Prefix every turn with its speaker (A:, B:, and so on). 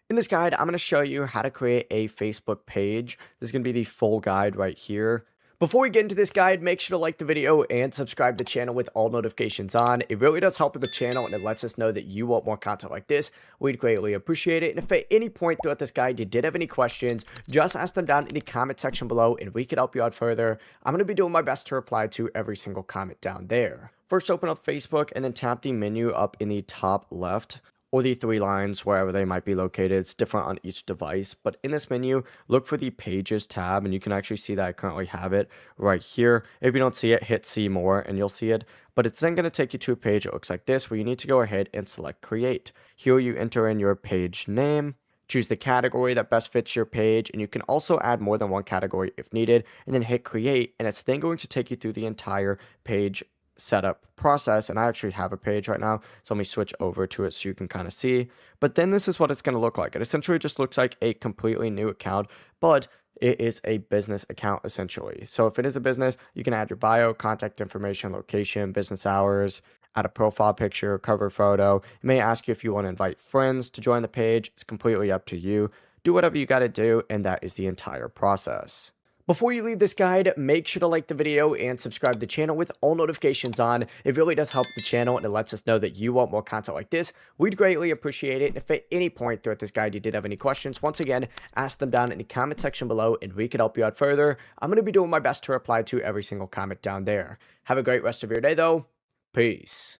A: In this guide, I'm going to show you how to create a Facebook page. This is going to be the full guide right here. Before we get into this guide, make sure to like the video and subscribe to the channel with all notifications on. It really does help with the channel and it lets us know that you want more content like this. We'd greatly appreciate it. And if at any point throughout this guide you did have any questions, just ask them down in the comment section below and we could help you out further. I'm going to be doing my best to reply to every single comment down there. First, open up Facebook and then tap the menu up in the top left, or the three lines wherever they might be located. It's different on each device, but in this menu, look for the Pages tab, and you can actually see that I currently have it right here. If you don't see it, hit See More, and you'll see it. But it's then going to take you to a page that looks like this, where you need to go ahead and select Create. Here you enter in your page name, choose the category that best fits your page, and you can also add more than one category if needed, and then hit Create, and it's then going to take you through the entire page setup process. And I actually have a page right now, so let me switch over to it so you can kind of see. But then this is what it's going to look like. It essentially just looks like a completely new account, but it is a business account essentially. So if it is a business, you can add your bio, contact information, location, business hours, add a profile picture, cover photo. It may ask you if you want to invite friends to join the page. It's completely up to you. Do whatever you got to do, and that is the entire process. Before you leave this guide, make sure to like the video and subscribe to the channel with all notifications on. It really does help the channel and it lets us know that you want more content like this. We'd greatly appreciate it. And if at any point throughout this guide you did have any questions, once again, ask them down in the comment section below and we could help you out further. I'm going to be doing my best to reply to every single comment down there. Have a great rest of your day though. Peace.